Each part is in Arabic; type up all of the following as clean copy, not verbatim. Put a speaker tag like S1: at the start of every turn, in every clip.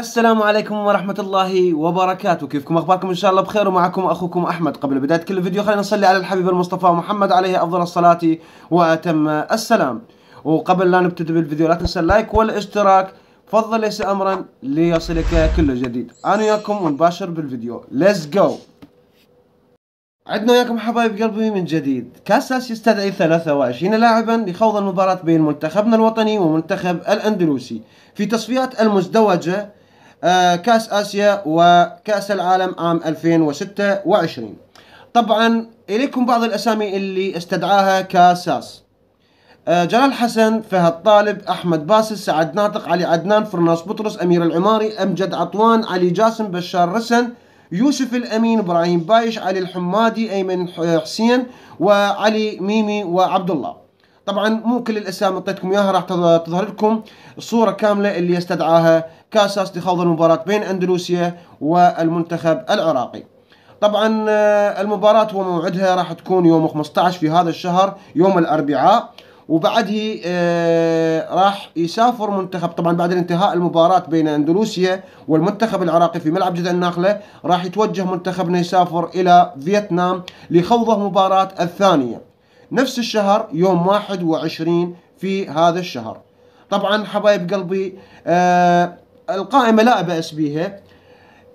S1: السلام عليكم ورحمة الله وبركاته. كيفكم؟ أخباركم؟ إن شاء الله بخير، ومعكم أخوكم أحمد. قبل بداية كل فيديو خلينا نصلي على الحبيب المصطفى محمد عليه أفضل الصلاة وأتم السلام. وقبل لا نبتدئ بالفيديو لا تنسى اللايك والاشتراك، فضل ليس أمرا ليصلك كل جديد. أنا وياكم ونباشر بالفيديو. ليتس جو. عدنا وياكم حبايب قلبي من جديد. كاس آسيا يستدعي 23 لاعبا لخوض المباراة بين منتخبنا الوطني ومنتخب الأندلسي في تصفيات المزدوجة كاس آسيا وكاس العالم عام 2026. طبعا إليكم بعض الأسامي اللي استدعاها كاس آس: جلال حسن، فهد طالب، أحمد باسل، سعد ناطق، علي عدنان، فرناس بطرس، أمير العماري، أمجد عطوان، علي جاسم، بشار رسن، يوسف الأمين، إبراهيم بايش، علي الحمادي، أيمن حسين، وعلي ميمي، وعبد الله. طبعا مو كل الاسامي اعطيتكم اياها، راح تظهر لكم الصوره كامله اللي استدعاها كاساس لخوض المباراه بين اندونيسيا والمنتخب العراقي. طبعا المباراه وموعدها راح تكون يوم 15 في هذا الشهر، يوم الاربعاء. وبعده راح يسافر منتخب، طبعا بعد انتهاء المباراة بين اندونيسيا والمنتخب العراقي في ملعب جدة الناخلة، راح يتوجه منتخبنا يسافر الى فيتنام لخوضه مباراة الثانية نفس الشهر يوم 21 في هذا الشهر. طبعا حبايب قلبي القائمة لا بأس بيها،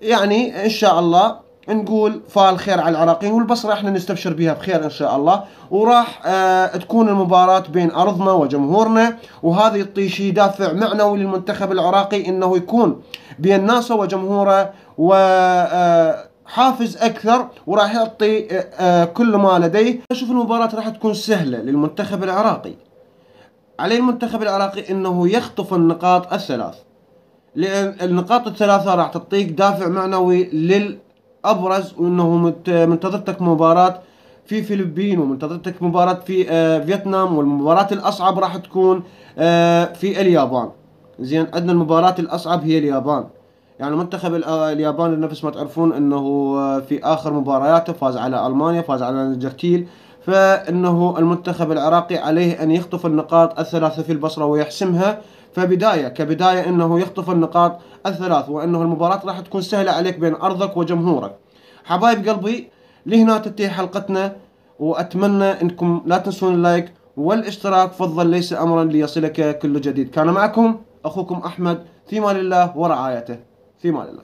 S1: يعني ان شاء الله نقول فال خير على العراقيين، والبصرة احنا نستبشر بها بخير ان شاء الله. وراح تكون المباراة بين ارضنا وجمهورنا، وهذا يعطي شيء دافع معنوي للمنتخب العراقي انه يكون بين ناسه وجمهوره و حافز اكثر، وراح يعطي كل ما لديه. اشوف المباراة راح تكون سهلة للمنتخب العراقي. عليه المنتخب العراقي انه يخطف النقاط الثلاث، لان النقاط الثلاثة راح تعطيك دافع معنوي للابرز، وانه منتظرتك مباراة في فلبين، ومنتظرتك مباراة في فيتنام، والمباراة الاصعب راح تكون في اليابان. زين، عندنا المباراة الاصعب هي اليابان. يعني منتخب اليابان نفس ما تعرفون انه في اخر مبارياته فاز على المانيا، فاز على الارجنتين. فانه المنتخب العراقي عليه ان يخطف النقاط الثلاثة في البصرة ويحسمها. كبداية انه يخطف النقاط الثلاث، وانه المباراة راح تكون سهلة عليك بين ارضك وجمهورك. حبايب قلبي، لهنا تنتهي حلقتنا، واتمنى انكم لا تنسون اللايك والاشتراك، فضل ليس امرا ليصلك كل جديد. كان معكم اخوكم احمد، في امان الله ورعايته. في امان الله.